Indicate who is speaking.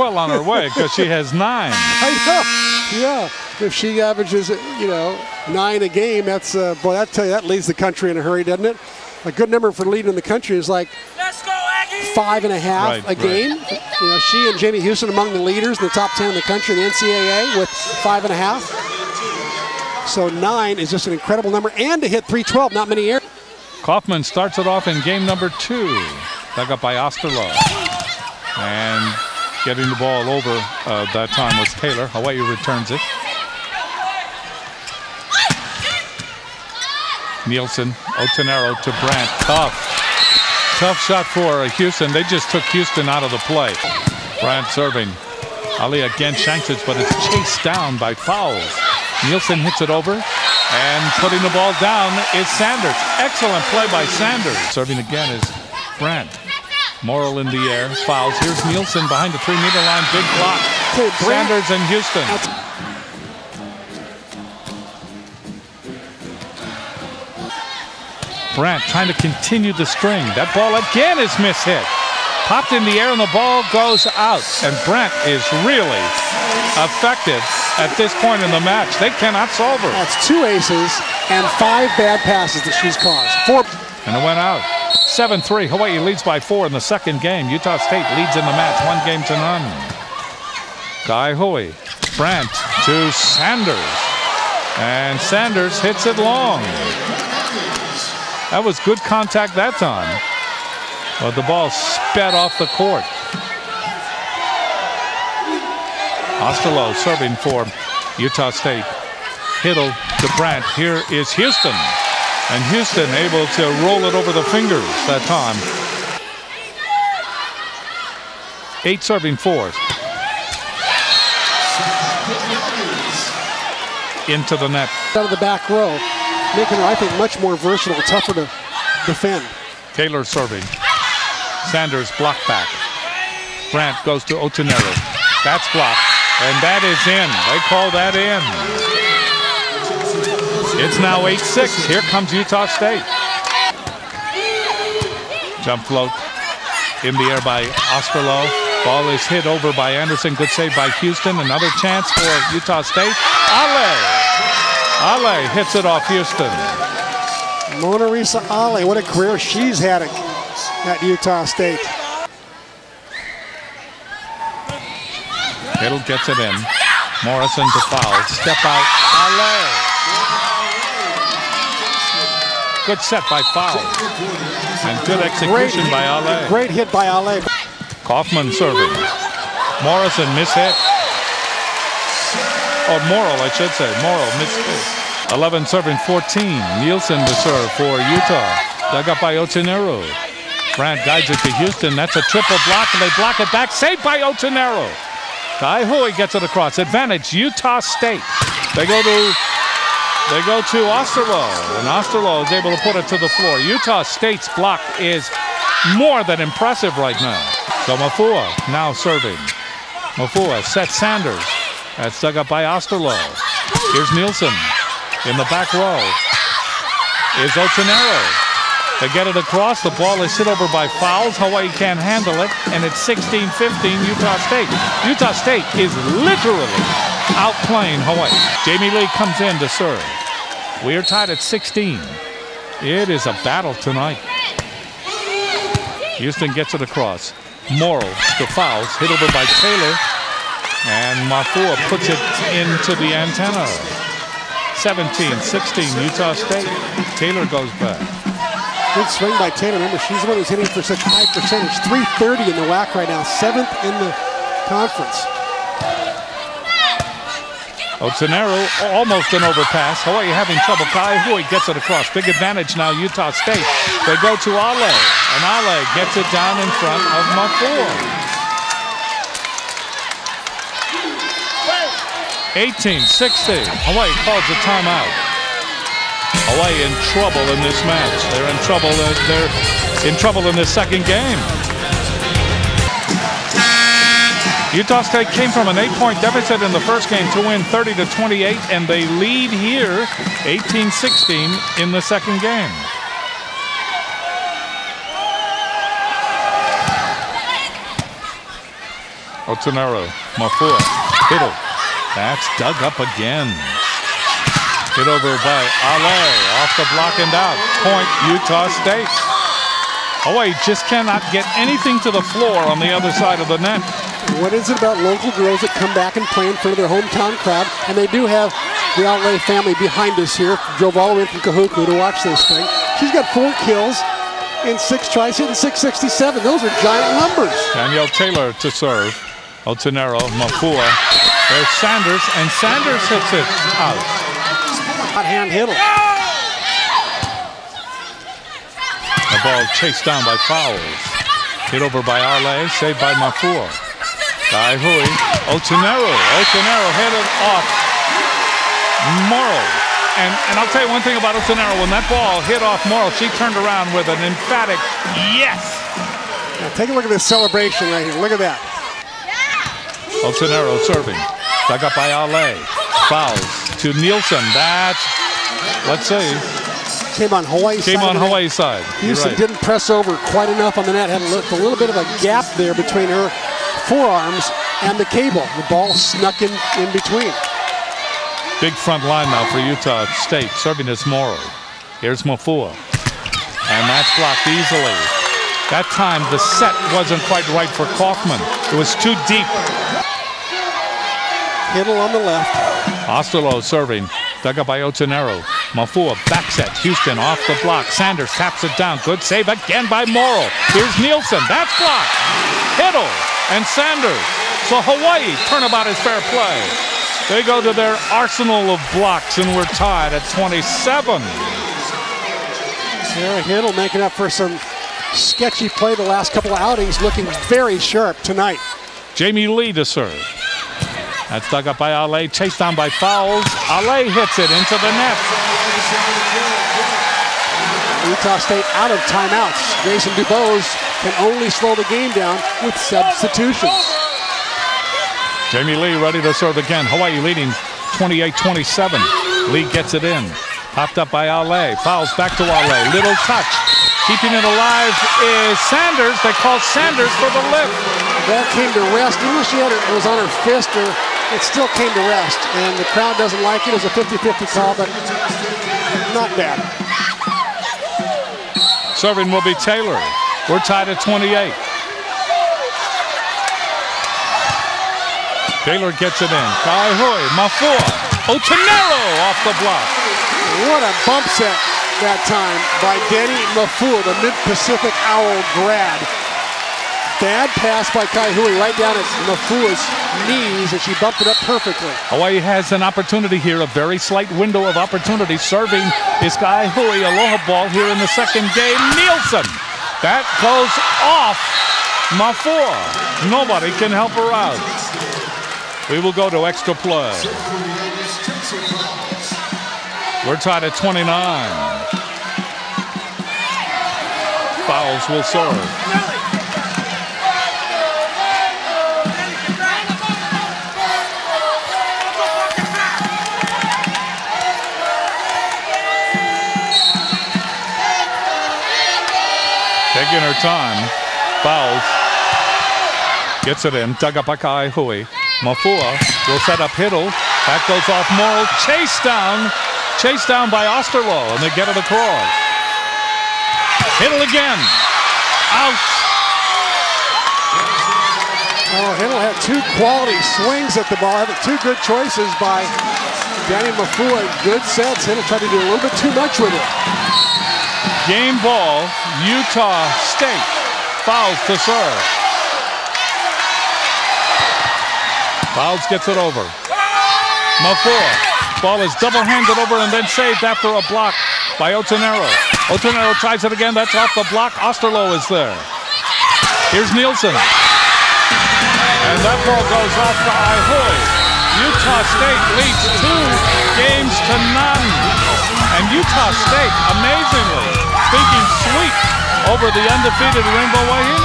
Speaker 1: well on her way because she has 9.
Speaker 2: I know. Yeah. If she averages, 9 a game, that's boy. I tell you, that leads the country in a hurry, doesn't it? A good number for leading the country is like 5.5 a game. She and Jamie Houston among the leaders in the top 10 in the country in the NCAA with 5.5. So 9 is just an incredible number, and to hit 312, not many air.
Speaker 1: Kaufman starts it off in game number 2. Dug up by Osterloh. And getting the ball over that time was Taylor. Hawaii returns it. Nielsen, Otonero to Brandt. Tough shot for Houston. They just took Houston out of the play. Brandt serving. Ali again shanks it, but it's chased down by fouls. Nielsen hits it over, and putting the ball down is Sanders. Excellent play by Sanders. Serving again is Brandt. Morrill in the air, fouls. Here's Nielsen behind the 3-meter line, big block. Sanders and Houston. Brandt trying to continue the string. That ball again is mishit. Popped in the air and the ball goes out. And Brandt is really effective at this point in the match. They cannot solve her.
Speaker 2: That's 2 aces and 5 bad passes that she's caused. 4.
Speaker 1: And it went out. 7-3. Hawaii leads by 4 in the second game. Utah State leads in the match 1-0. Kai Hui. Brandt to Sanders. And Sanders hits it long. That was good contact that time. But the ball sped off the court. Osterloh serving for Utah State. Hittle to Brandt. Here is Houston. And Houston able to roll it over the fingers that time. 8 serving 4s. Into the net.
Speaker 2: Out of the back row, making her, I think, much more versatile, tougher to defend.
Speaker 1: Taylor serving. Sanders block back. Brandt goes to Otonero. That's blocked. And that is in. They call that in. It's now 8-6. Here comes Utah State. Jump float in the air by Osterloh. Ball is hit over by Anderson. Good save by Houston. Another chance for Utah State. Ale hits it off Houston.
Speaker 2: Mona Lisa Ale, what a career she's had at Utah State.
Speaker 1: Hittle gets it in. Morrison to foul. Step out. Ale. Good set by Foul. And good execution by Ale.
Speaker 2: Great hit by Ale.
Speaker 1: Kaufman serving. Morrison mishit. Oh, Morrill, I should say. Morrill mishit. 11 serving 14. Nielsen to serve for Utah. Dug up by Otonero. Brandt guides it to Houston. That's a triple block, and they block it back. Saved by Otonero. Kai Hui gets it across. Advantage Utah State. They go to Osterloh, and Osterloh is able to put it to the floor. Utah State's block is more than impressive right now. So Mafua now serving. Mafua sets Sanders. That's dug up by Osterloh. Here's Nielsen in the back row. Is Otonero. They get it across. The ball is hit over by fouls. Hawaii can't handle it, and it's 16-15 Utah State. Utah State is literally outplaying Hawaii. Jamie Lee comes in to serve. We are tied at 16. It is a battle tonight. Houston gets it across. Morrill to fouls, hit over by Taylor, and Mafua puts it into the antenna. 17-16 Utah State. Taylor goes back.
Speaker 2: Good swing by Taylor. Remember, she's the one who's hitting for such high percentage. 330 in the WAC right now, 7th in the conference.
Speaker 1: Otonero, almost an overpass. Hawaii having trouble. Kai Hui gets it across. Big advantage now, Utah State. They go to Ale, and Ale gets it down in front of Mafua. 18-16. Hawaii calls a timeout. Hawaii in trouble in this match. They're in trouble. They're in trouble in this second game. Utah State came from an 8-point deficit in the first game to win 30-28, and they lead here 18-16 in the second game. Otonero, Mafua, Hiddle. That's dug up again. Hit over by Ale, off the block and out. Point, Utah State. Hawaii just cannot get anything to the floor on the other side of the net.
Speaker 2: What is it about local girls that come back and play in front of their hometown crowd? And they do have the Outlay family behind us here. Drove all the way from Kahuku to watch this thing. She's got 4 kills in 6 tries, hitting 667. Those are giant numbers.
Speaker 1: Danielle Taylor to serve. Otonero, Mafua. There's Sanders, and Sanders hits it out.
Speaker 2: Hot hand Hiddle.
Speaker 1: The ball chased down by Fowles. Hit over by Arle, saved by Mafua. Kai Hui, Otonero hit it off Morrow. And I'll tell you one thing about Otonero. When that ball hit off Morrow, she turned around with an emphatic yes.
Speaker 2: Now take a look at this celebration right here. Look at that.
Speaker 1: Otonero serving. Dug up by Ale. Fouls to Nielsen. That's, let's see.
Speaker 2: Came on Hawaii's side.
Speaker 1: Came on Hawaii's side.
Speaker 2: Houston didn't press over quite enough on the net. Had a little bit of a gap there between her forearms and the cable. The ball snuck in between.
Speaker 1: Big front line now for Utah State. Serving is Morrow. Here's Mafua. And that's blocked easily. That time the set wasn't quite right for Kaufman. It was too deep.
Speaker 2: Hiddle on the left.
Speaker 1: Osterloh serving. Dug up by Otonero. Mafua back set. Houston off the block. Sanders taps it down. Good save again by Morrow. Here's Nielsen. That's blocked. Hiddle and Sanders. So Hawaii turnabout is fair play. They go to their arsenal of blocks, and we're tied at 27.
Speaker 2: Sarah Hiddle making up for some sketchy play the last couple of outings, looking very sharp tonight.
Speaker 1: Jamie Lee to serve. That's dug up by Ale, chased down by Fowles. Ale hits it into the net.
Speaker 2: Utah State out of timeouts. Jason DuBose can only slow the game down with substitutions.
Speaker 1: Jamie Lee ready to serve again. Hawaii leading 28-27. Lee gets it in. Popped up by Ale. Fouls back to Ale. Little touch. Keeping it alive is Sanders. They call Sanders for the lift.
Speaker 2: The ball came to rest. Even though she had it was on her fist, it still came to rest. And the crowd doesn't like it. It was a 50-50 call, but not bad.
Speaker 1: Serving will be Taylor. We're tied at 28. Taylor gets it in. Kai Hui, Mafua, Otonero off the block.
Speaker 2: What a bump set that time by Denny Mafua, the Mid-Pacific Owl grad. Bad pass by Kai Hui right down at Mafua's knees, and she bumped it up perfectly. Hawaii
Speaker 1: has an opportunity here, a very slight window of opportunity. Serving is Kai Hui. Aloha ball here in the second game. Nielsen. That goes off Mafua. Nobody can help her out. We will go to extra play. We're tied at 29. Fouls will serve. Taking her time. Fouls. Gets it in. Dug up by Kai Hui. Mafua will set up Hiddle. That goes off Morrow. Chased down by Osterloh, and they get it across. Hiddle again. Out.
Speaker 2: Oh, Hiddle had 2 quality swings at the ball. Had 2 good choices by Danny Mafua. Good sets. Hiddle tried to do a little bit too much with it.
Speaker 1: Game ball, Utah State. Fouls to serve. Fouls gets it over. Mafua. Ball is double-handed over and then saved after a block by Otonero. Otonero tries it again. That's off the block. Osterloh is there. Here's Nielsen. And that ball goes off to Hui. Utah State leads 2 games to none. And Utah State, amazingly, thinking sweep over the undefeated Rainbow Wahine.